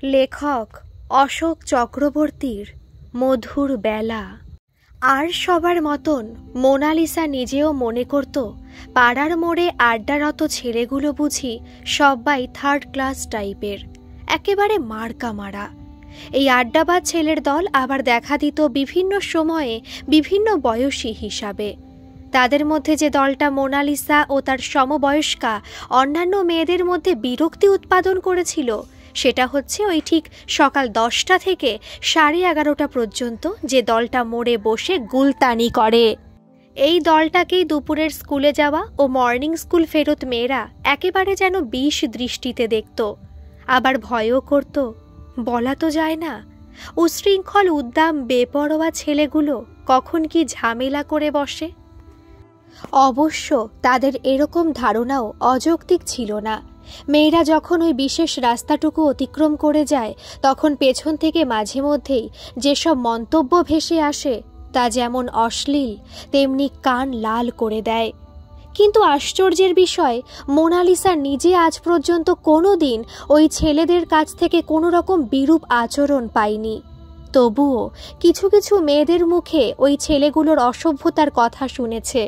লেখক অশোক চক্রবর্তীর মধুর বেলা। আর সবার মতন মোনালিসা নিজেও মনে করত পাড়ার মোড়ে আড্ডারত ছেলেগুলো বুঝি সবাই থার্ড ক্লাস টাইপের, একেবারে মার্কা মারা। এই আড্ডাবাজ ছেলের দল আবার দেখা দিত বিভিন্ন সময়ে বিভিন্ন বয়সী হিসাবে। তাদের মধ্যে যে দলটা মোনালিসা ও তার সমবয়স্কা অন্যান্য মেয়েদের মধ্যে বিরক্তি উৎপাদন করেছিল, সেটা হচ্ছে ওই ঠিক সকাল 10টা থেকে 11:30 পর্যন্ত যে দলটা মোড়ে বসে গুলতানি করে। এই দলটাকেই দুপুরের স্কুলে যাওয়া ও মর্নিং স্কুল ফেরত মেয়েরা একেবারে যেন বিষ দৃষ্টিতে দেখত, আবার ভয়ও করত। বলা তো যায় না, উশৃঙ্খল উদ্দাম বেপরোয়া ছেলেগুলো কখন কি ঝামেলা করে বসে। অবশ্য তাদের এরকম ধারণাও অযৌক্তিক ছিল না। মেয়েরা যখন ওই বিশেষ রাস্তাটুকু অতিক্রম করে যায়, তখন পেছন থেকে মাঝে মধ্যেই যেসব মন্তব্য ভেসে আসে তা যেমন অশ্লীল তেমনি কান লাল করে দেয়। কিন্তু আশ্চর্যের বিষয়, মোনালিসা নিজে আজ পর্যন্ত কোনো দিন ওই ছেলেদের কাছ থেকে কোনো রকম বিরূপ আচরণ পায়নি। তবুও কিছু কিছু মেয়েদের মুখে ওই ছেলেগুলোর অসভ্যতার কথা শুনেছে।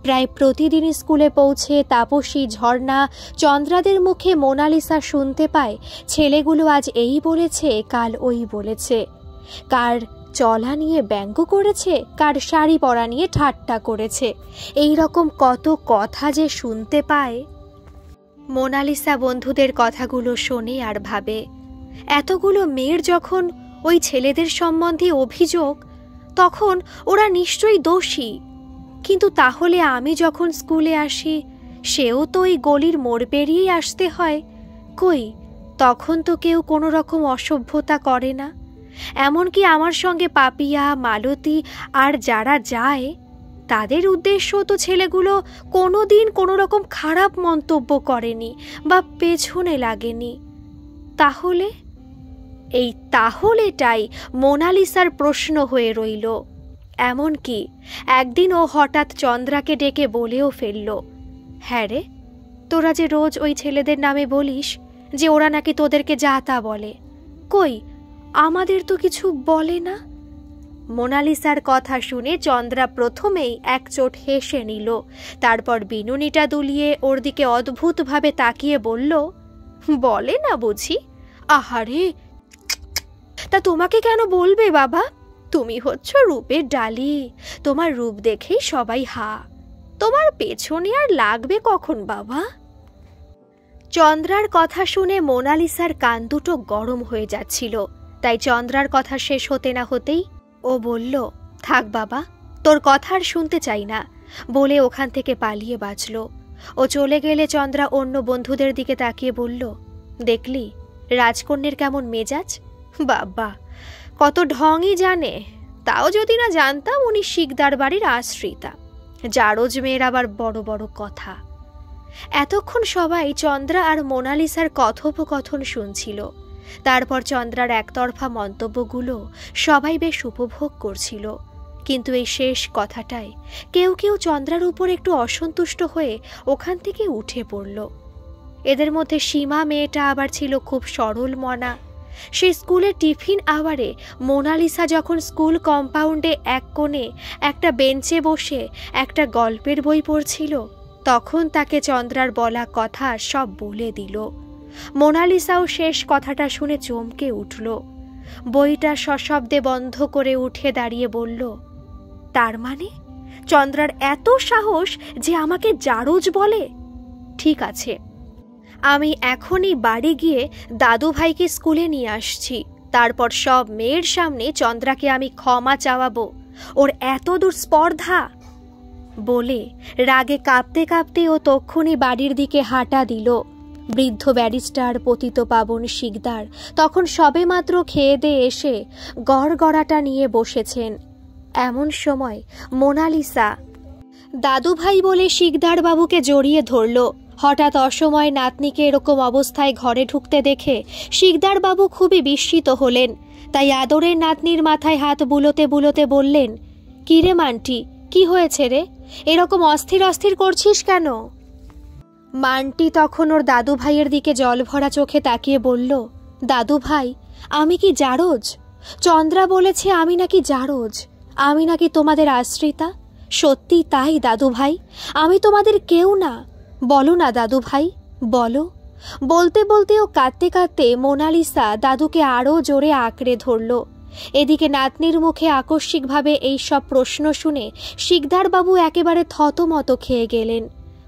প্রায় প্রতিদিন স্কুলে পৌঁছে তাপসী, ঝর্ণা, চন্দ্রাদের মুখে মোনালিসা শুনতে পায় ছেলেগুলো আজ এই বলেছে, কাল ওই বলেছে। কার চলা নিয়ে ব্যঙ্গ করেছে, কার শাড়ি পরা নিয়ে ঠাট্টা করেছে। এই রকম কত কথা যে শুনতে পায়। মোনালিসা বন্ধুদের কথাগুলো শোনে আর ভাবে, এতগুলো মেয়ের যখন ওই ছেলেদের সম্বন্ধে অভিযোগ, তখন ওরা নিশ্চয়ই দোষী। কিন্তু তাহলে আমি যখন স্কুলে আসি, সেও তো ওই গলির মোড় পেরিয়েই আসতে হয়। কই, তখন তো কেউ কোনো রকম অসভ্যতা করে না। এমনকি আমার সঙ্গে পাপিয়া, মালতী আর যারা যায়, তাদের উদ্দেশ্য তো ছেলেগুলো কোনো দিন কোনো রকম খারাপ মন্তব্য করেনি বা পেছনে লাগেনি। তাহলে এই তাহলেটাই মোনালিসার প্রশ্ন হয়ে রইল। এমনকি একদিন ও হঠাৎ চন্দ্রাকে ডেকে বলেও ফেলল, হ্যাঁ রে, তোরা যে রোজ ওই ছেলেদের নামে বলিস যে ওরা নাকি তোদেরকে যা তা বলে, কই আমাদের তো কিছু বলে না। মোনালিসার কথা শুনে চন্দ্রা প্রথমেই একচোট হেসে নিল, তারপর বিনুনিটা দুলিয়ে ওর দিকে অদ্ভুতভাবে তাকিয়ে বলল, বলে না বুঝি? আহারে, তা তোমাকে কেন বলবে বাবা? তুমি হচ্ছ রূপের ডালি, তোমার রূপ দেখেই সবাই হা। তোমার পেছনে আর লাগবে কখন বাবা? চন্দ্রার কথা শুনে মোনালিসার কান দুটো গরম হয়ে যাচ্ছিল, তাই চন্দ্রার কথা শেষ হতে না হতেই ও বলল, থাক বাবা, তোর কথা আর শুনতে চাই না, বলে ওখান থেকে পালিয়ে বাঁচল। ও চলে গেলে চন্দ্রা অন্য বন্ধুদের দিকে তাকিয়ে বলল, দেখলি রাজকন্যের কেমন মেজাজ? বাবা, কত ঢংই জানে। তাও যদি না জানতাম উনি শিকদার বাড়ির আশ্রিতা। জারজ মেয়ের আবার বড় বড় কথা। এতক্ষণ সবাই চন্দ্রা আর মোনালিসার কথোপকথন শুনছিল। তারপর চন্দ্রার একতরফা মন্তব্যগুলো সবাই বেশ উপভোগ করছিল। কিন্তু এই শেষ কথাটায় কেউ কেউ চন্দ্রার উপর একটু অসন্তুষ্ট হয়ে ওখান থেকে উঠে পড়ল। এদের মধ্যে সীমা মেয়েটা আবার ছিল খুব সরল মনা। সেই স্কুলের টিফিন আওয়ারে মোনালিসা যখন স্কুল কম্পাউন্ডে এক কোণে একটা বেঞ্চে বসে একটা গল্পের বই পড়ছিল, তখন তাকে চন্দ্রার বলা কথা সব বলে দিল। মোনালিসাও শেষ কথাটা শুনে চমকে উঠল। বইটা সশব্দে বন্ধ করে উঠে দাঁড়িয়ে বলল, তার মানে চন্দ্রার এত সাহস যে আমাকে জারজ বলে? ঠিক আছে, আমি এখনই বাড়ি গিয়ে দাদু ভাইকে স্কুলে নিয়ে আসছি। তারপর সব মেয়ের সামনে চন্দ্রাকে আমি ক্ষমা চাওয়াবো। ওর এত দূর স্পর্ধা! বলে রাগে কাঁপতে কাঁপতে ও তক্ষুনি বাড়ির দিকে হাঁটা দিল। বৃদ্ধ ব্যারিস্টার পতিতপাবন শিকদার তখন সবেমাত্র খেয়ে দিয়ে এসে গড়গড়াটা নিয়ে বসেছেন। এমন সময় মোনালিসা দাদু ভাই বলে শিকদার বাবুকে জড়িয়ে ধরল। হঠাৎ অসময়ে নাতনিকে এরকম অবস্থায় ঘরে ঢুকতে দেখে শিকদার বাবু খুবই বিস্মিত হলেন। তাই আদরের নাতনির মাথায় হাত বুলোতে বুলোতে বললেন, কি রে মান্টি, কি হয়েছে রে? এরকম অস্থির অস্থির করছিস কেন? মান্টি তখন ওর দাদু ভাইয়ের দিকে জল ভরা চোখে তাকিয়ে বলল, দাদু ভাই, আমি কি জারজ? চন্দ্রা বলেছে আমি নাকি জারজ, আমি নাকি তোমাদের আশ্রিতা। সত্যি তাই দাদু ভাই, আমি তোমাদের কেউ না। বলো না দাদু ভাই, বলো। বলতে বলতেও কাঁদতে কাঁদতে মোনালিসা দাদুকে আরও জোরে আঁকড়ে ধরল। এদিকে নাতনির মুখে আকস্মিকভাবে এই সব প্রশ্ন শুনে শিকদারবাবু একেবারে থতমত খেয়ে গেলেন।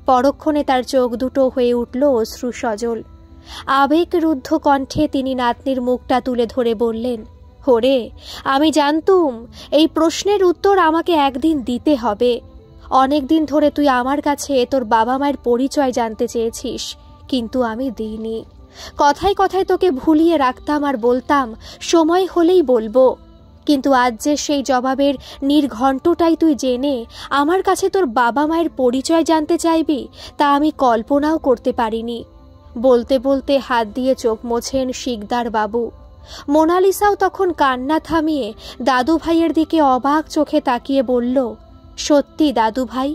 পরক্ষণে তার চোখ দুটো হয়ে উঠল অশ্রু সজল। আবেগরুদ্ধ কণ্ঠে তিনি নাতনির মুখটা তুলে ধরে বললেন, ওরে, আমি জানতুম এই প্রশ্নের উত্তর আমাকে একদিন দিতে হবে। অনেক দিন ধরে তুই আমার কাছে তোর বাবা মায়ের পরিচয় জানতে চেয়েছিস, কিন্তু আমি দিইনি। কথায় কথায় তোকে ভুলিয়ে রাখতাম আর বলতাম সময় হলেই বলবো। কিন্তু আজ যে সেই জবাবের নির্ঘণ্টটাই তুই জেনে আমার কাছে তোর বাবা মায়ের পরিচয় জানতে চাইবি, তা আমি কল্পনাও করতে পারিনি। বলতে বলতে হাত দিয়ে চোখ মোছেন শিকদার বাবু। মোনালিসাও তখন কান্না থামিয়ে দাদু ভাইয়ের দিকে অবাক চোখে তাকিয়ে বলল, সত্যি দাদু ভাই,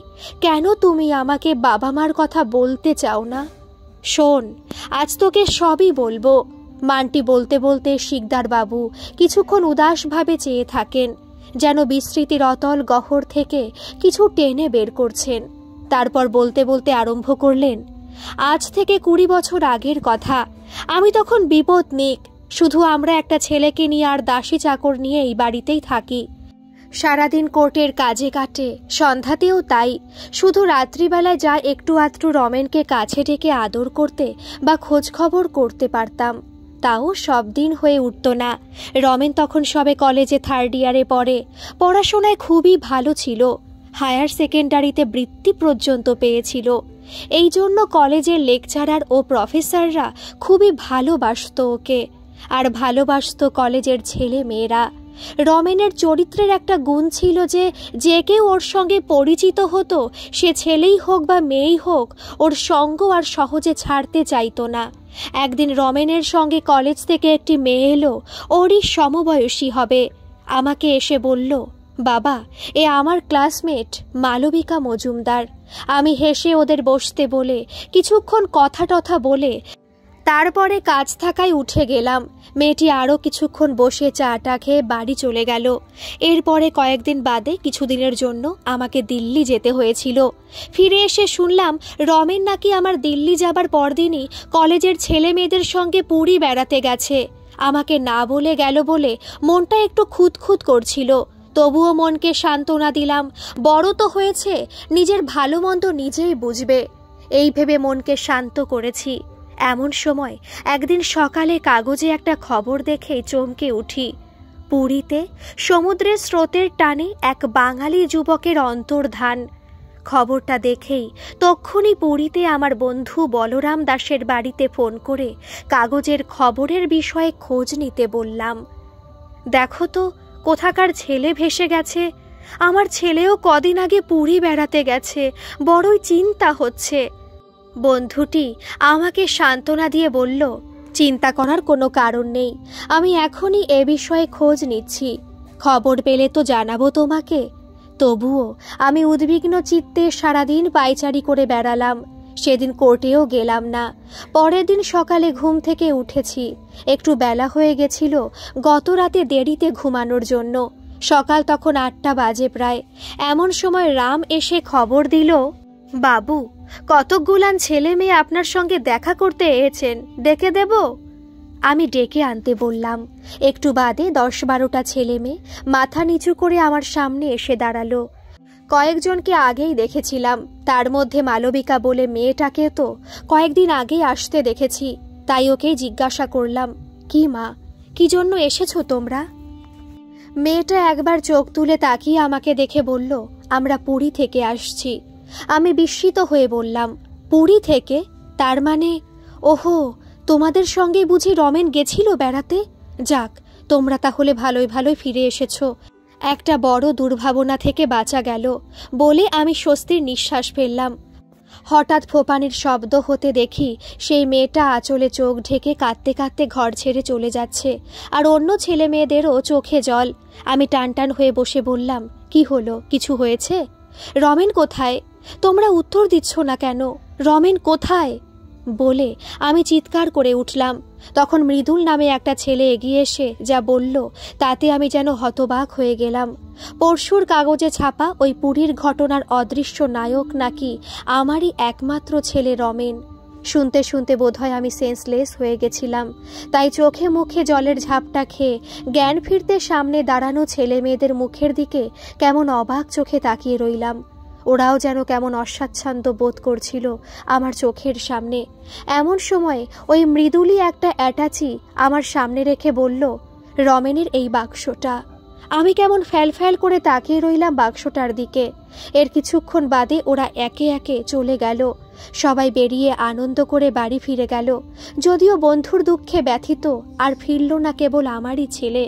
কেন তুমি আমাকে বাবা মার কথা বলতে চাও না? শোন, আজ তোকে সবই বলবো। মানটি বলতে বলতে শিকদার বাবু কিছুক্ষণ উদাসভাবে চেয়ে থাকেন, যেন বিস্মৃতির অতল গহ্বর থেকে কিছু টেনে বের করছেন। তারপর বলতে বলতে আরম্ভ করলেন, আজ থেকে 20 বছর আগের কথা। আমি তখন বিপদনিক, শুধু আমরা একটা ছেলেকে নিয়ে আর দাসী চাকর নিয়ে এই বাড়িতেই থাকি। সারাদিন কোর্টের কাজে কাটে, সন্ধ্যাতেও তাই। শুধু রাত্রিবেলায় যা একটু আধটু রমেনকে কাছে ডেকে আদর করতে বা খোঁজ খবর করতে পারতাম, তাও সব দিন হয়ে উঠত না। রমেন তখন সবে কলেজে 3rd ইয়ারে পড়ে, পড়াশোনায় খুবই ভালো ছিল, হায়ার সেকেন্ডারিতে বৃত্তি পর্যন্ত পেয়েছিল। এই জন্য কলেজের লেকচারার ও প্রফেসররা খুবই ভালোবাসত ওকে, আর ভালোবাসত কলেজের ছেলে মেয়েরা। রমেনের চরিত্রের একটা গুণ ছিল যে যে কেউ ওর সঙ্গে পরিচিত হতো, সে ছেলেই হোক বা মেয়েই হোক, ওর সঙ্গ আর সহজে ছাড়তে চাইতো না। একদিন রমেনের সঙ্গে কলেজ থেকে একটি মেয়ে এলো, ওরই সমবয়সী হবে। আমাকে এসে বলল, বাবা, এ আমার ক্লাসমেট মালবিকা মজুমদার। আমি হেসে ওদের বসতে বলে কিছুক্ষণ কথা টথা বলে তারপরে কাজ থাকায় উঠে গেলাম। মেয়েটি আরও কিছুক্ষণ বসে চাটা খেয়ে বাড়ি চলে গেল। এরপরে কয়েকদিন বাদে কিছুদিনের জন্য আমাকে দিল্লি যেতে হয়েছিল। ফিরে এসে শুনলাম রমেন নাকি আমার দিল্লি যাবার পরদিনই কলেজের ছেলে মেয়েদের সঙ্গে পুরী বেড়াতে গেছে। আমাকে না বলে গেল বলে মনটা একটু খুঁতখুত করছিল, তবুও মনকে সান্ত্বনা দিলাম, বড় তো হয়েছে, নিজের ভালো মন্দ নিজেই বুঝবে, এই ভেবে মনকে শান্ত করেছি। এমন সময় একদিন সকালে কাগজে একটা খবর দেখে চমকে উঠি। পুরীতে সমুদ্রের স্রোতের টানে এক বাঙালি যুবকের অন্তর্ধান। খবরটা দেখেই তক্ষুনি পুরীতে আমার বন্ধু বলরাম দাসের বাড়িতে ফোন করে কাগজের খবরের বিষয়ে খোঁজ নিতে বললাম। দেখো তো, কোথাকার ছেলে ভেসে গেছে। আমার ছেলেও কদিন আগে পুরী বেড়াতে গেছে, বড়ই চিন্তা হচ্ছে। বন্ধুটি আমাকে সান্ত্বনা দিয়ে বলল, চিন্তা করার কোনো কারণ নেই, আমি এখনই এ বিষয়ে খোঁজ নিচ্ছি, খবর পেলে তো জানাবো তোমাকে। তবুও আমি উদ্বিগ্ন চিত্তে সারাদিন পায়চারি করে বেড়ালাম। সেদিন কোর্টেও গেলাম না। পরের দিন সকালে ঘুম থেকে উঠেছি, একটু বেলা হয়ে গেছিল গত রাতে দেরিতে ঘুমানোর জন্য। সকাল তখন 8টা বাজে প্রায়। এমন সময় রাম এসে খবর দিল, বাবু, কতকগুলান ছেলে মেয়ে আপনার সঙ্গে দেখা করতে এসেছেন, ডেকে দেব? আমি ডেকে আনতে বললাম। একটু বাদে 10-12টা ছেলে মেয়ে মাথা নিচু করে আমার সামনে এসে দাঁড়ালো। কয়েকজনকে আগেই দেখেছিলাম, তার মধ্যে মালবিকা বলে মেয়েটাকে তো কয়েকদিন আগেই আসতে দেখেছি, তাই ওকেই জিজ্ঞাসা করলাম, কি মা, কি জন্য এসেছো তোমরা? মেয়েটা একবার চোখ তুলে তাকিয়ে আমাকে দেখে বলল, আমরা পুরী থেকে আসছি। আমি বিস্মিত হয়ে বললাম, পুরী থেকে? তার মানে, ওহো, তোমাদের সঙ্গে বুঝি রমেন গেছিল বেড়াতে? যাক, তোমরা তাহলে ভালোই ভালোই ফিরে এসেছো, একটা বড় দুর্ভাবনা থেকে বাঁচা গেল বলে আমি স্বস্তির নিঃশ্বাস ফেললাম। হঠাৎ ফোপানির শব্দ হতে দেখি সেই মেয়েটা আঁচলে চোখ ঢেকে কাঁদতে কাঁদতে ঘর ছেড়ে চলে যাচ্ছে, আর অন্য ছেলে মেয়েদেরও চোখে জল। আমি টানটান হয়ে বসে বললাম, কি হলো, কিছু হয়েছে? রমেন কোথায়? তোমরা উত্তর দিচ্ছ না কেন? রমেন কোথায়? বলে আমি চিৎকার করে উঠলাম। তখন মৃদুল নামে একটা ছেলে এগিয়ে এসে যা বলল তাতে আমি যেন হতবাক হয়ে গেলাম। পরশুর কাগজে ছাপা ওই পুরীর ঘটনার অদৃশ্য নায়ক নাকি আমারই একমাত্র ছেলে রমেন। শুনতে শুনতে বোধহয় আমি সেন্সলেস হয়ে গেছিলাম। তাই চোখে মুখে জলের ঝাপটা খেয়ে জ্ঞান ফিরতে সামনে দাঁড়ানো ছেলে মেয়েদের মুখের দিকে কেমন অবাক চোখে তাকিয়ে রইলাম। ওরাও যেন কেমন অস্বাচ্ছন্দ্য বোধ করছিল আমার চোখের সামনে। এমন সময় ওই মৃদুলি একটা অ্যাটাচি আমার সামনে রেখে বলল, রমেনের এই বাক্সটা। আমি কেমন ফ্যাল করে তাকিয়ে রইলাম বাক্সটার দিকে। এর কিছুক্ষণ বাদে ওরা একে একে চলে গেল। সবাই বেরিয়ে আনন্দ করে বাড়ি ফিরে গেল। যদিও বন্ধুর দুঃখে ব্যথিত আর ফিরল না কেবল আমারই ছেলে।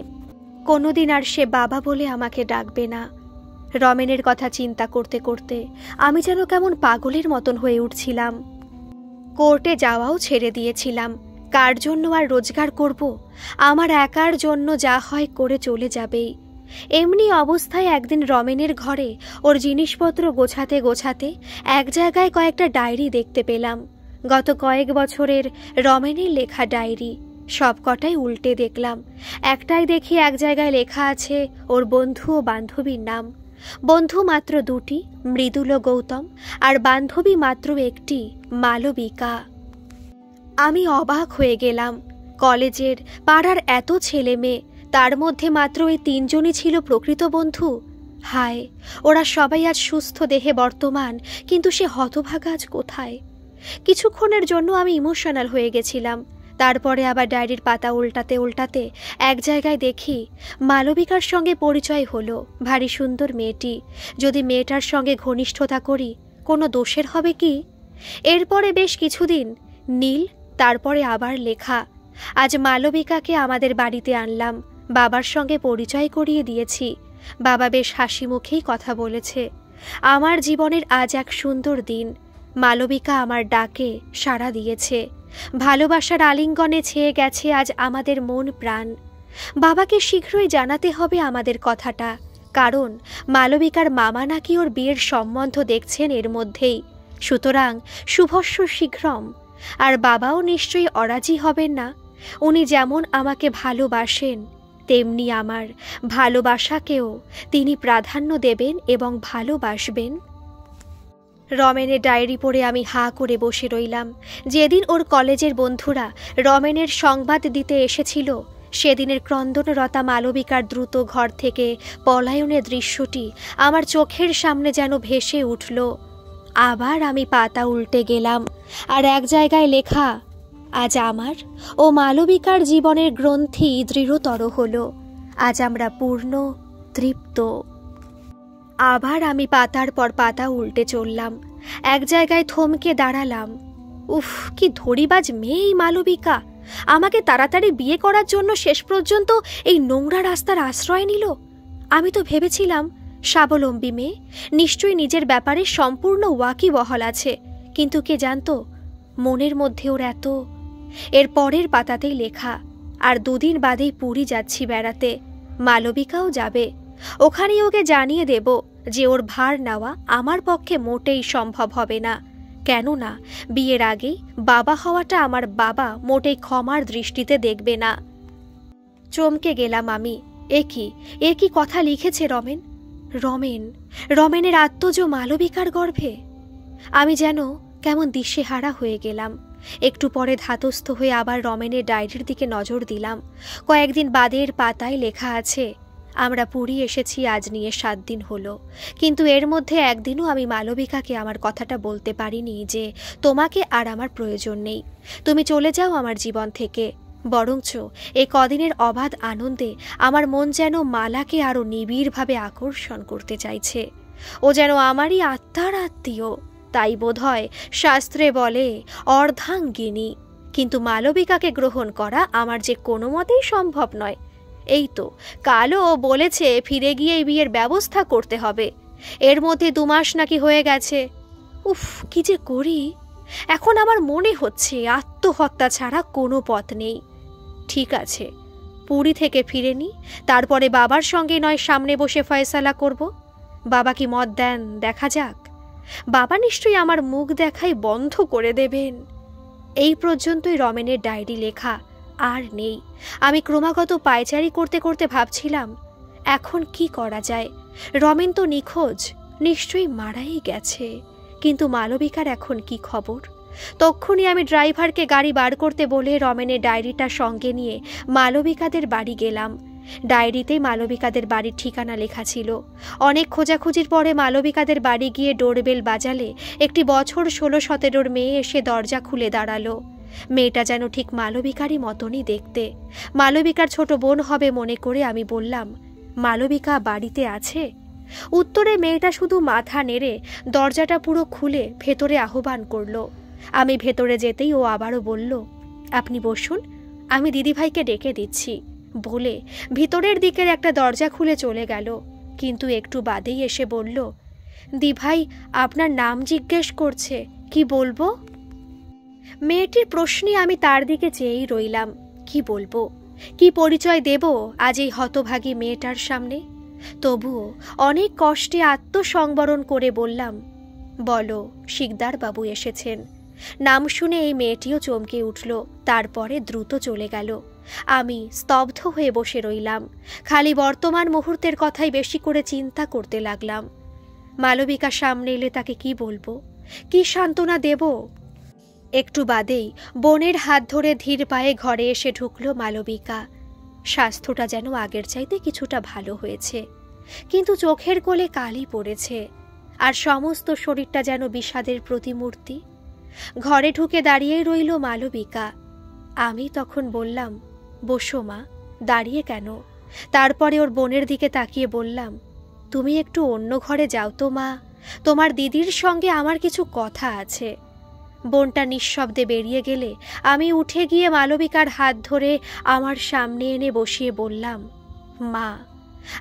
কোনোদিন আর সে বাবা বলে আমাকে ডাকবে না। রমেনের কথা চিন্তা করতে করতে আমি যেন কেমন পাগলের মতন হয়ে উঠছিলাম। কোর্টে যাওয়াও ছেড়ে দিয়েছিলাম। কার জন্য আর রোজগার করব? আমার একার জন্য যা হয় করে চলে যাবেই। এমনি অবস্থায় একদিন রমেনের ঘরে ওর জিনিসপত্র গোছাতে গোছাতে এক জায়গায় কয়েকটা ডায়েরি দেখতে পেলাম। গত কয়েক বছরের রমেনের লেখা ডায়েরি। সব কটাই উল্টে দেখলাম। একটাই দেখি এক জায়গায় লেখা আছে ওর বন্ধু ও বান্ধবীর নাম। বন্ধু মাত্র দুটি, মৃদুল ও গৌতম, আর বান্ধবী মাত্র একটি, মালবিকা। আমি অবাক হয়ে গেলাম। কলেজের পাড়ার এত ছেলে মেয়ে, তার মধ্যে মাত্র এই তিনজনই ছিল প্রকৃত বন্ধু। হায়, ওরা সবাই আজ সুস্থ দেহে বর্তমান, কিন্তু সে হতভাগা আজ কোথায়? কিছুক্ষণের জন্য আমি ইমোশনাল হয়ে গেছিলাম। তারপরে আবার ডায়েরির পাতা উল্টাতে উল্টাতে এক জায়গায় দেখি মালবিকার সঙ্গে পরিচয় হলো। ভারী সুন্দর মেয়েটি। যদি মেয়েটার সঙ্গে ঘনিষ্ঠতা করি কোনো দোষের হবে কি? এরপরে বেশ কিছুদিন নীল, তারপরে আবার লেখা। আজ মালবিকাকে আমাদের বাড়িতে আনলাম। বাবার সঙ্গে পরিচয় করিয়ে দিয়েছি। বাবা বেশ হাসি মুখেই কথা বলেছে। আমার জীবনের আজ এক সুন্দর দিন। মালবিকা আমার ডাকে সাড়া দিয়েছে। ভালোবাসার আলিঙ্গনে ছেয়ে গেছে আজ আমাদের মন প্রাণ। বাবাকে শীঘ্রই জানাতে হবে আমাদের কথাটা, কারণ মালবিকার মামা নাকি ওর বিয়ের সম্বন্ধ দেখছেন এর মধ্যেই। সুতরাং শুভস্য শীঘ্রম। আর বাবাও নিশ্চয়ই অরাজি হবেন না। উনি যেমন আমাকে ভালোবাসেন তেমনি আমার ভালোবাসাকেও তিনি প্রাধান্য দেবেন এবং ভালোবাসবেন। রমেনের ডায়েরি পড়ে আমি হাঁ করে বসে রইলাম। যেদিন ওর কলেজের বন্ধুরা রমেনের সংবাদ দিতে এসেছিল, সেদিনের ক্রন্দনরতা মালবিকার দ্রুত ঘর থেকে পলায়নের দৃশ্যটি আমার চোখের সামনে যেন ভেসে উঠল। আবার আমি পাতা উল্টে গেলাম, আর এক জায়গায় লেখা, আজ আমার ও মালবিকার জীবনের গ্রন্থি দৃঢ়তর হল। আজ আমরা পূর্ণ, তৃপ্ত। আবার আমি পাতার পর পাতা উল্টে চললাম। এক জায়গায় থমকে দাঁড়ালাম। উফ, কি ধড়িবাজ মেয়ে এই মালবিকা! আমাকে তাড়াতাড়ি বিয়ে করার জন্য শেষ পর্যন্ত এই নোংরা রাস্তার আশ্রয় নিল। আমি তো ভেবেছিলাম স্বাবলম্বী মেয়ে, নিশ্চয়ই নিজের ব্যাপারে সম্পূর্ণ ওয়াকিবহাল আছে। কিন্তু কে জানতো মনের মধ্যে ওর এত। এর পরের পাতাতেই লেখা, আর দুদিন বাদেই পুরী যাচ্ছি বেড়াতে। মালবিকাও যাবে। ওখানেই ওকে জানিয়ে দেব যে ওর ভার নেওয়া আমার পক্ষে মোটেই সম্ভব হবে না। কেননা বিয়ের আগেই বাবা হওয়াটা আমার বাবা মোটেই ক্ষমার দৃষ্টিতে দেখবে না। চমকে গেলাম আমি। এ কি কথা লিখেছে রমেন! রমেনের আত্মজ মালবিকার গর্ভে! আমি যেন কেমন দিশেহারা হয়ে গেলাম। একটু পরে ধাতস্থ হয়ে আবার রমেনের ডায়েরির দিকে নজর দিলাম। কয়েকদিন বাদের পাতায় লেখা আছে, আমরা পুরী এসেছি আজ নিয়ে 7 দিন হলো, কিন্তু এর মধ্যে একদিনও আমি মালবিকাকে আমার কথাটা বলতে পারিনি যে তোমাকে আর আমার প্রয়োজন নেই, তুমি চলে যাও আমার জীবন থেকে। বরঞ্চ এই কদিনের অবাধ আনন্দে আমার মন যেন মালাকে আরও নিবিড়ভাবে আকর্ষণ করতে চাইছে। ও যেন আমারই আত্মার আত্মীয়। তাই বোধহয় শাস্ত্রে বলে অর্ধাঙ্গিনী। কিন্তু মালবিকাকে গ্রহণ করা আমার যে কোনো মতেই সম্ভব নয়। এই তো কালও বলেছে ফিরে গিয়ে বিয়ের ব্যবস্থা করতে হবে। এর মধ্যে 2 মাস নাকি হয়ে গেছে। উফ, কি যে করি! এখন আমার মনে হচ্ছে আত্মহত্যা ছাড়া কোনো পথ নেই। ঠিক আছে, পুরী থেকে ফিরে নি, তারপরে বাবার সঙ্গে নয় সামনে বসে ফয়সালা করব। বাবা কি মত দেন দেখা যাক। বাবা নিশ্চয়ই আমার মুখ দেখাই বন্ধ করে দেবেন। এই পর্যন্তই রমেনের ডায়েরি লেখা, আর নেই। আমি ক্রমাগত পায়চারি করতে করতে ভাবছিলাম এখন কি করা যায়। রমেন তো নিখোঁজ, নিশ্চয়ই মারাই গেছে, কিন্তু মালবিকার এখন কি খবর? তক্ষুনি আমি ড্রাইভারকে গাড়ি বার করতে বলে রমেনের ডায়েরিটা সঙ্গে নিয়ে মালবিকাদের বাড়ি গেলাম। ডায়েরিতে মালবিকাদের বাড়ির ঠিকানা লেখা ছিল। অনেক খোঁজাখুঁজির পরে মালবিকাদের বাড়ি গিয়ে ডোরবেল বাজালে একটি বছর 16-17 মেয়ে এসে দরজা খুলে দাঁড়ালো। মেয়েটা যেন ঠিক মালবিকারই মতনই দেখতে। মালবিকার ছোট বোন হবে মনে করে আমি বললাম, মালবিকা বাড়িতে আছে? উত্তরে মেয়েটা শুধু মাথা নেড়ে দরজাটা পুরো খুলে ভেতরে আহ্বান করলো। আমি ভেতরে যেতেই ও আবারও বলল, আপনি বসুন, আমি দিদিভাইকে ডেকে দিচ্ছি বলে ভিতরের দিকের একটা দরজা খুলে চলে গেল। কিন্তু একটু বাদেই এসে বলল, দিভাই আপনার নাম জিজ্ঞেস করছে, কি বলবো? মেয়েটির প্রশ্নে আমি তার দিকে চেয়েই রইলাম। কি বলবো, কি পরিচয় দেব আজ এই হতভাগী মেয়েটার সামনে? তবুও অনেক কষ্টে আত্মসংবরণ করে বললাম, বলো, শিকদার বাবু এসেছেন। নাম শুনে এই মেয়েটিও চমকে উঠল, তারপরে দ্রুত চলে গেল। আমি স্তব্ধ হয়ে বসে রইলাম, খালি বর্তমান মুহূর্তের কথাই বেশি করে চিন্তা করতে লাগলাম। মালবিকা সামনে এলে তাকে কি বলবো, কি সান্ত্বনা দেব? একটু বাদেই বোনের হাত ধরে ধীর পায়ে ঘরে এসে ঢুকল মালবিকা। স্বাস্থ্যটা যেন আগের চাইতে কিছুটা ভালো হয়েছে, কিন্তু চোখের কোলে কালি পড়েছে, আর সমস্ত শরীরটা যেন বিষাদের প্রতিমূর্তি। ঘরে ঢুকে দাঁড়িয়েই রইল মালবিকা। আমি তখন বললাম, বসো মা, দাঁড়িয়ে কেন? তারপরে ওর বোনের দিকে তাকিয়ে বললাম, তুমি একটু অন্য ঘরে যাও তো মা, তোমার দিদির সঙ্গে আমার কিছু কথা আছে। বোনটা নিঃশব্দে বেরিয়ে গেলে আমি উঠে গিয়ে মালবিকার হাত ধরে আমার সামনে এনে বসিয়ে বললাম, মা,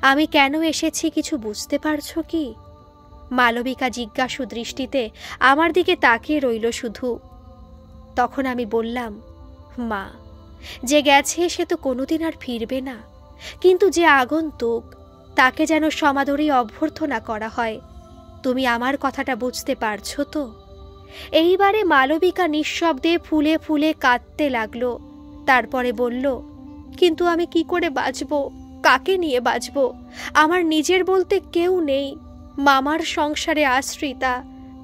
আমি কেন এসেছি কিছু বুঝতে পারছো কি? মালবিকা জিজ্ঞাসু দৃষ্টিতে আমার দিকে তাকিয়ে রইল শুধু। তখন আমি বললাম, মা, যে গেছে সে তো কোনোদিন আর ফিরবে না, কিন্তু যে আগন্তুক তাকে যেন সমাদরেই অভ্যর্থনা করা হয়। তুমি আমার কথাটা বুঝতে পারছো তো? এইবারে মালবিকা নিঃশব্দে ফুলে ফুলে কাঁদতে লাগলো। তারপরে বলল, কিন্তু আমি কি করে বাঁচব, কাকে নিয়ে বাঁচব? আমার নিজের বলতে কেউ নেই, মামার সংসারে আশ্রিতা,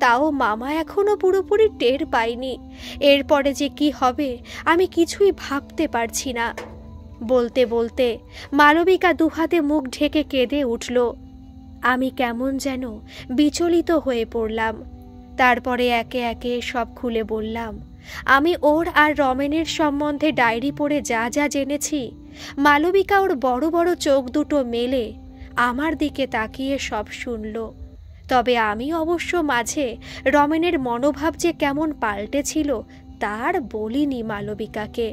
তাও মামা এখনো পুরোপুরি টের পায়নি। এরপরে যে কি হবে আমি কিছুই ভাবতে পারছি না। বলতে বলতে মালবিকা দুহাতে মুখ ঢেকে কেঁদে উঠল। আমি কেমন যেন বিচলিত হয়ে পড়লাম। তারপরে একে একে সব খুলে বললাম। আমি ওর আর রমেনের সম্বন্ধে ডায়েরি পড়ে যা যা জেনেছি। মালবিকা ওর বড় বড় চোখ দুটো মেলে আমার দিকে তাকিয়ে সব শুনল। তবে আমি অবশ্য মাঝে রমেনের মনোভাব যে কেমন পাল্টেছিল তার বলিনি মালবিকাকে।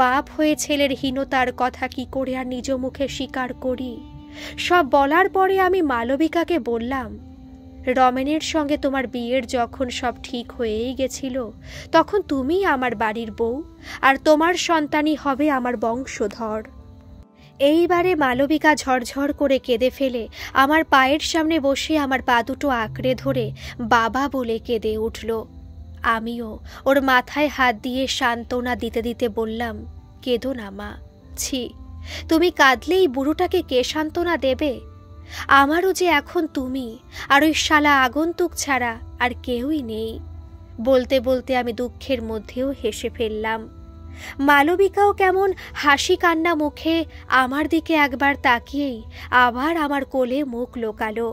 বাপ হয়ে ছেলের হীনতার কথা কি করে আর নিজ মুখে স্বীকার করি? সব বলার পরে আমি মালবিকাকে বললাম, রমেনের সঙ্গে তোমার বিয়ের যখন সব ঠিক হয়েই গেছিল তখন তুমি আমার বাড়ির বউ, আর তোমার সন্তানই হবে আমার বংশধর। এইবারে মালবিকা ঝরঝর করে কেঁদে ফেলে আমার পায়ের সামনে বসে আমার পা দুটো আঁকড়ে ধরে বাবা বলে কেঁদে উঠল। আমিও ওর মাথায় হাত দিয়ে সান্ত্বনা দিতে দিতে বললাম, কেঁদো না মা, ছি, তুমি কাঁদলেই বুড়োটাকে কে সান্ত্বনা দেবে? আমারও যে এখন তুমি আর ওই শালা আগন্তুক ছাড়া আর কেউই নেই। বলতে বলতে আমি দুঃখের মধ্যেও হেসে ফেললাম। মালবিকাও কেমন হাসি কান্না মুখে আমার দিকে একবার তাকিয়েই আবার আমার কোলে মুখ লোকালো।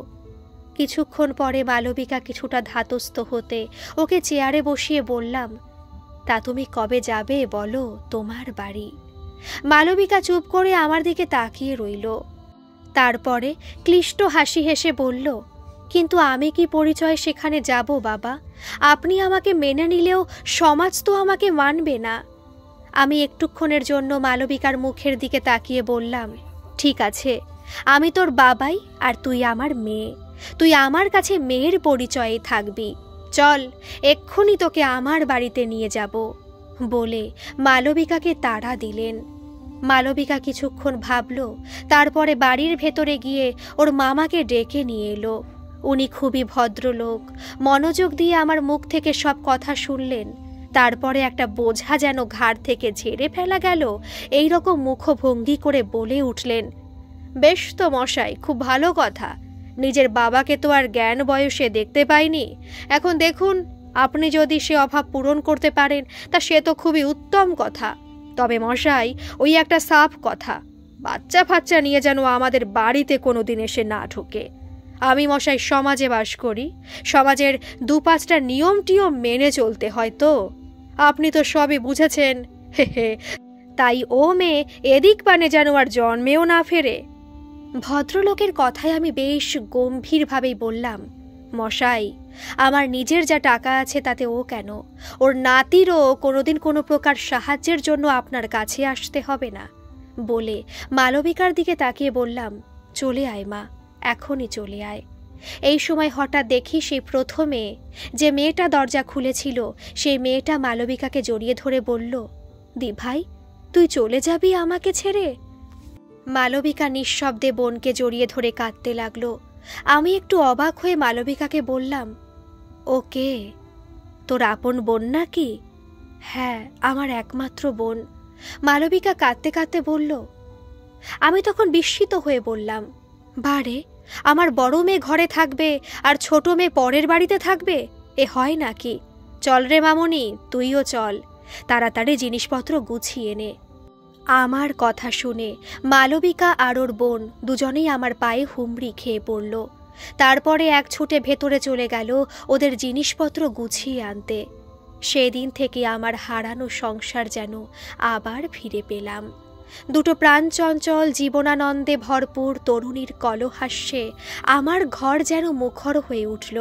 কিছুক্ষণ পরে মালবিকা কিছুটা ধাতস্থ হতে ওকে চেয়ারে বসিয়ে বললাম, তা তুমি কবে যাবে বলো তোমার বাড়ি? মালবিকা চুপ করে আমার দিকে তাকিয়ে রইল। তারপরে ক্লিষ্ট হাসি হেসে বলল, কিন্তু আমি কি পরিচয় সেখানে যাব বাবা? আপনি আমাকে মেনে নিলেও সমাজ তো আমাকে মানবে না। আমি একটুক্ষণের জন্য মালবিকার মুখের দিকে তাকিয়ে বললাম, ঠিক আছে, আমি তোর বাবাই আর তুই আমার মেয়ে, তুই আমার কাছে মেয়ের পরিচয়ে থাকবি। চল, এক্ষুনি তোকে আমার বাড়িতে নিয়ে যাব বলে মালবিকাকে তাড়া দিলেন। মালবিকা কিছুক্ষণ ভাবল, তারপরে বাড়ির ভেতরে গিয়ে ওর মামাকে ডেকে নিয়ে এলো। উনি খুবই ভদ্রলোক, মনোযোগ দিয়ে আমার মুখ থেকে সব কথা শুনলেন। তারপরে একটা বোঝা যেন ঘাড় থেকে ঝেড়ে ফেলা গেল এই রকম মুখভঙ্গি করে বলে উঠলেন, বেশ তো মশাই, খুব ভালো কথা। নিজের বাবাকে তো আর জ্ঞান বয়সে দেখতে পাইনি, এখন দেখুন আপনি যদি সে অভাব পূরণ করতে পারেন তা সে তো খুবই উত্তম কথা। তবে মশাই, ওই একটা সাফ কথা, বাচ্চা ফাচ্চা নিয়ে যেন আমাদের বাড়িতে কোনোদিন এসে না ঢোকে। আমি মশাই সমাজে বাস করি, সমাজের ২-৫টা নিয়ম টিয়ম মেনে চলতে হয় তো, আপনি তো সবই বুঝেছেন। হে হে, তাই ও মেয়ে এদিক পানে যেন আর জন্মেও না ফেরে। ভদ্রলোকের কথায় আমি বেশ গম্ভীরভাবেই বললাম, মশাই, আমার নিজের যা টাকা আছে তাতে ও কেন, ওর নাতিরও কোনোদিন কোনো প্রকার সাহায্যের জন্য আপনার কাছে আসতে হবে না। বলে মালবিকার দিকে তাকিয়ে বললাম, চলে আয় মা, এখনই চলে আয়। এই সময় হঠাৎ দেখি সেই প্রথমে যে মেয়েটা দরজা খুলেছিল সেই মেয়েটা মালবিকাকে জড়িয়ে ধরে বলল, দি ভাই, তুই চলে যাবি আমাকে ছেড়ে? মালবিকা নিঃশব্দে বোনকে জড়িয়ে ধরে কাঁদতে লাগলো। আমি একটু অবাক হয়ে মালবিকাকে বললাম, ও কে? তোর আপন বোন নাকি? হ্যাঁ, আমার একমাত্র বোন। মালবিকা কাঁদতে কাঁদতে বলল। আমি তখন বিস্মিত হয়ে বললাম, বারে, আমার বড় মেয়ে ঘরে থাকবে আর ছোট মেয়ে পরের বাড়িতে থাকবে? এ হয় নাকি? চল রে মামনি, তুইও চল, তাড়াতাড়ি জিনিসপত্র গুছিয়ে নে। আমার কথা শুনে মালবিকা আর ওর বোন দুজনেই আমার পায়ে হুমড়ি খেয়ে পড়ল। তারপরে এক ছুটে ভেতরে চলে গেল ওদের জিনিসপত্র গুছিয়ে আনতে। সেদিন থেকে আমার হারানো সংসার যেন আবার ফিরে পেলাম। দুটো প্রাণচঞ্চল জীবনানন্দে ভরপুর তরুণীর কলহাস্যে আমার ঘর যেন মুখর হয়ে উঠল।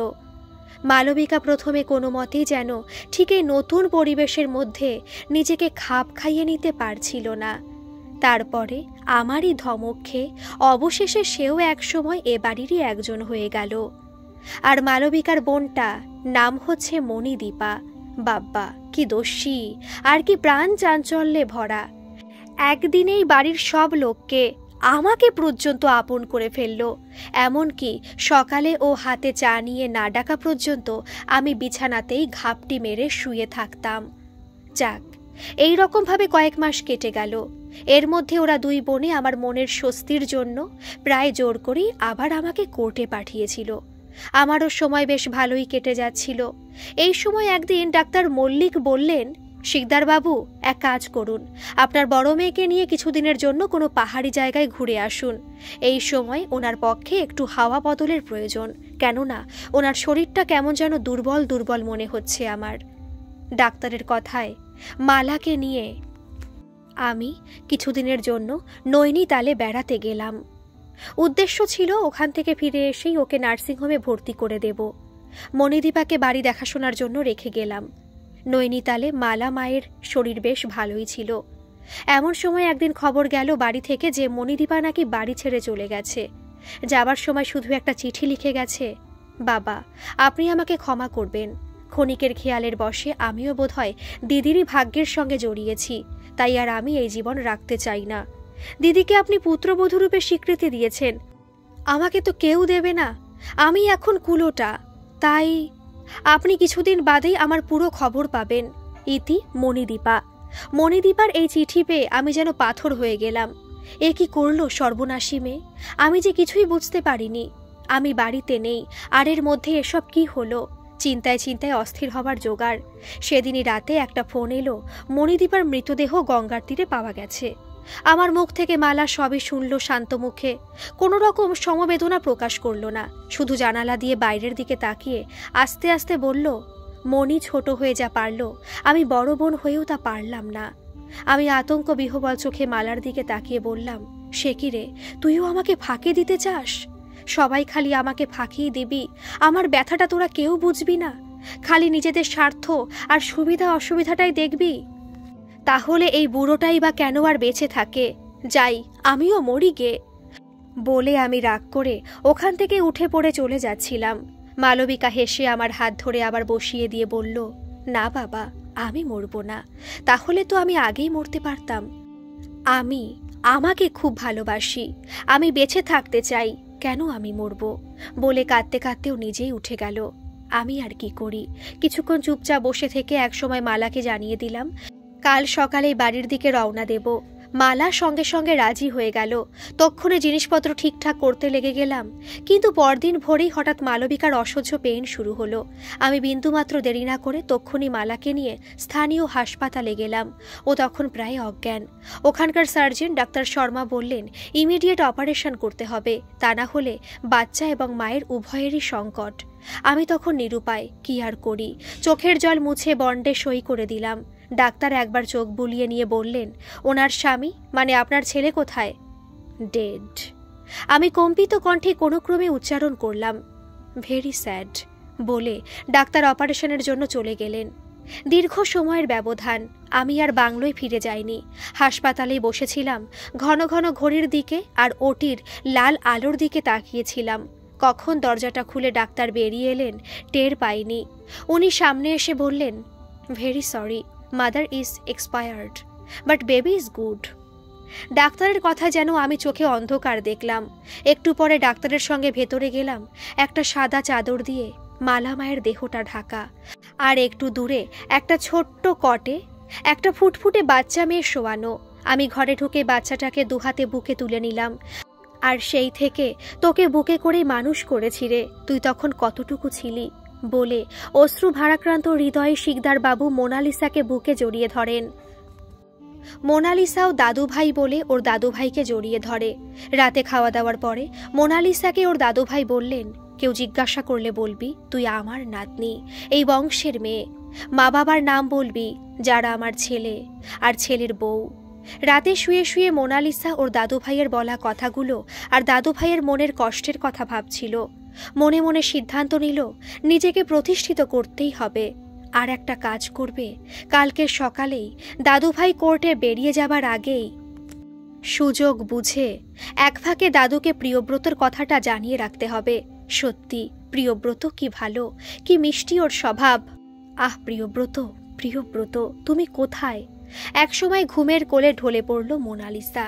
মালবিকা প্রথমে কোনো মতেই যেন ঠিক এই নতুন পরিবেশের মধ্যে নিজেকে খাপ খাইয়ে নিতে পারছিল না। তারপরে আমারই ধমক খেয়ে অবশেষে সেও একসময় এ বাড়িরই একজন হয়ে গেল। আর মালবিকার বোনটা নাম হচ্ছে মণিদীপা। বাব্বা, কি দোষী আর কি প্রাণ চাঞ্চল্যে ভরা! একদিনেই বাড়ির সব লোককে, আমাকে পর্যন্ত আপন করে ফেলল। এমনকি সকালে ও হাতে চা নিয়ে না ডাকা পর্যন্ত আমি বিছানাতেই ঘাপটি মেরে শুয়ে থাকতাম। যাক, এই রকমভাবে কয়েক মাস কেটে গেল। এর মধ্যে ওরা দুই বোনে আমার মনের স্বস্তির জন্য প্রায় জোর করেই আবার আমাকে কোর্টে পাঠিয়েছিল। আমারও সময় বেশ ভালোই কেটে যাচ্ছিল। এই সময় একদিন ডাক্তার মল্লিক বললেন, শিকদারবাবু, এক কাজ করুন, আপনার বড় মেয়েকে নিয়ে কিছুদিনের জন্য কোনো পাহাড়ি জায়গায় ঘুরে আসুন। এই সময় ওনার পক্ষে একটু হাওয়া বদলের প্রয়োজন, কেননা ওনার শরীরটা কেমন যেন দুর্বল দুর্বল মনে হচ্ছে আমার। ডাক্তারের কথায় মালাকে নিয়ে আমি কিছুদিনের জন্য নৈনিতালে বেড়াতে গেলাম। উদ্দেশ্য ছিল ওখান থেকে ফিরে এসেই ওকে নার্সিংহোমে ভর্তি করে দেব। মণিদীপাকে বাড়ি দেখাশোনার জন্য রেখে গেলাম। নৈনিতালে মালা মায়ের শরীর বেশ ভালোই ছিল। এমন সময় একদিন খবর গেল বাড়ি থেকে যে মণিদীপা নাকি বাড়ি ছেড়ে চলে গেছে। যাবার সময় শুধু একটা চিঠি লিখে গেছে, বাবা, আপনি আমাকে ক্ষমা করবেন। ক্ষণিকের খেয়ালের বশে আমিও বোধহয় দিদিরই ভাগ্যের সঙ্গে জড়িয়েছি, তাই আর আমি এই জীবন রাখতে চাই না। দিদিকে আপনি পুত্রবধূরূপে স্বীকৃতি দিয়েছেন, আমাকে তো কেউ দেবে না, আমি এখন কুলোটা, তাই আপনি কিছুদিন বাদেই আমার পুরো খবর পাবেন। ইতি মণিদীপা। মণিদীপার এই চিঠি পেয়ে আমি যেন পাথর হয়ে গেলাম। এ কি করল সর্বনাশী মেয়ে! আমি যে কিছুই বুঝতে পারিনি। আমি বাড়িতে নেই, আর এর মধ্যে এসব কি হলো? চিন্তায় চিন্তায় অস্থির হবার জোগাড়। সেদিনই রাতে একটা ফোন এলো, মণিদীপার মৃতদেহ গঙ্গার তীরে পাওয়া গেছে। আমার মুখ থেকে মালা সবই শুনল শান্ত মুখে, কোনো রকম সমবেদনা প্রকাশ করল না। শুধু জানালা দিয়ে বাইরের দিকে তাকিয়ে আস্তে আস্তে বলল, মণি ছোট হয়ে যা পারল, আমি বড় বোন হয়েও তা পারলাম না। আমি আতঙ্ক বিহ্বল চোখে মালার দিকে তাকিয়ে বললাম, সে কি রে, তুইও আমাকে ফাঁকি দিতে চাস? সবাই খালি আমাকে ফাঁকিয়ে দিবি, আমার ব্যথাটা তোরা কেউ বুঝবি না, খালি নিজেদের স্বার্থ আর সুবিধা অসুবিধাটাই দেখবি। তাহলে এই বুড়োটাই বা কেন আর বেঁচে থাকে? যাই, আমিও মরি গে। বলে আমি রাগ করে ওখান থেকে উঠে পড়ে চলে যাচ্ছিলাম। মালবিকা হেসে আমার হাত ধরে আবার বসিয়ে দিয়ে বলল, না বাবা, আমি মরব না, তাহলে তো আমি আগেই মরতে পারতাম। আমি আমাকে খুব ভালোবাসি, আমি বেঁচে থাকতে চাই, কেন আমি মরব? বলে কাঁদতে কাঁদতেও নিজেই উঠে গেল। আমি আর কি করি, কিছুক্ষণ চুপচাপ বসে থেকে একসময় মালাকে জানিয়ে দিলাম কাল সকালেই বাড়ির দিকে রওনা দেব। মালা সঙ্গে সঙ্গে রাজি হয়ে গেল। তক্ষণে জিনিসপত্র ঠিকঠাক করতে লেগে গেলাম। কিন্তু পরদিন ভোরেই হঠাৎ মালবিকার অসহ্য পেইন শুরু হলো। আমি বিন্দুমাত্র দেরি না করে তক্ষুনি মালাকে নিয়ে স্থানীয় হাসপাতালে গেলাম। ও তখন প্রায় অজ্ঞান। ওখানকার সার্জন ডাক্তার শর্মা বললেন ইমিডিয়েট অপারেশন করতে হবে, তা না হলে বাচ্চা এবং মায়ের উভয়েরই সংকট। আমি তখন নিরুপায়, কি আর করি। চোখের জল মুছে বন্ডে সই করে দিলাম। ডাক্তার একবার চোখ বুলিয়ে নিয়ে বললেন, ওনার স্বামী মানে আপনার ছেলে কোথায়? ডেড। আমি কম্পিত কণ্ঠে কোনো ক্রমে উচ্চারণ করলাম, ভেরি স্যাড বলে ডাক্তার অপারেশনের জন্য চলে গেলেন। দীর্ঘ সময়ের ব্যবধান। আমি আর বাংলোয় ফিরে যাইনি, হাসপাতালেই বসেছিলাম। ঘন ঘন ঘড়ির দিকে আর ওটির লাল আলোর দিকে তাকিয়েছিলাম। কখন দরজাটা খুলে ডাক্তার বেরিয়ে এলেন টের পাইনি। উনি সামনে এসে বললেন, very sorry, mother is expired but baby is good. ডাক্তারের কথা যেন আমি চোখে অন্ধকার দেখলাম। একটু পরে ডাক্তারের সঙ্গে ভেতরে গেলাম। একটা সাদা চাদর দিয়ে মালা মায়ের দেহটা ঢাকা, আর একটু দূরে একটা ছোট্ট কটে একটা ফুটফুটে বাচ্চা মেয়ে শোয়ানো। আমি ঘরে ঢুকে বাচ্চাটাকে দুহাতে বুকে তুলে নিলাম। আর সেই থেকে তোকে বুকে করেই মানুষ করেছি রে, তুই তখন কতটুকু ছিলি বলে অশ্রু ভারাক্রান্ত হৃদয়ে শিকদার বাবু মোনালিসাকে বুকে জড়িয়ে ধরেন। মোনালিসাও দাদুভাই বলে ওর দাদুভাইকে জড়িয়ে ধরে। রাতে খাওয়া দাওয়ার পরে মোনালিসাকে ওর দাদুভাই বললেন, কেউ জিজ্ঞাসা করলে বলবি তুই আমার নাতনি, এই বংশের মেয়ে। মা বাবার নাম বলবি যারা আমার ছেলে আর ছেলের বউ। রাতে শুয়ে শুয়ে মোনালিসা ওর দাদুভাইয়ের বলা কথাগুলো আর দাদুভাইয়ের মনের কষ্টের কথা ভাবছিল। মনে মনে সিদ্ধান্ত নিল নিজেকে প্রতিষ্ঠিত করতেই হবে। আর একটা কাজ করবে, কালকে সকালেই দাদুভাই কোর্টে বেরিয়ে যাবার আগেই সুযোগ বুঝে এক ফাঁকে দাদুকে প্রিয়ব্রতর কথাটা জানিয়ে রাখতে হবে। সত্যি প্রিয়ব্রত কি ভালো, কি মিষ্টি ওর স্বভাব। আহ প্রিয়ব্রত, প্রিয়ব্রত তুমি কোথায়? একসময় ঘুমের কোলে ঢলে পড়ল মোনালিসা।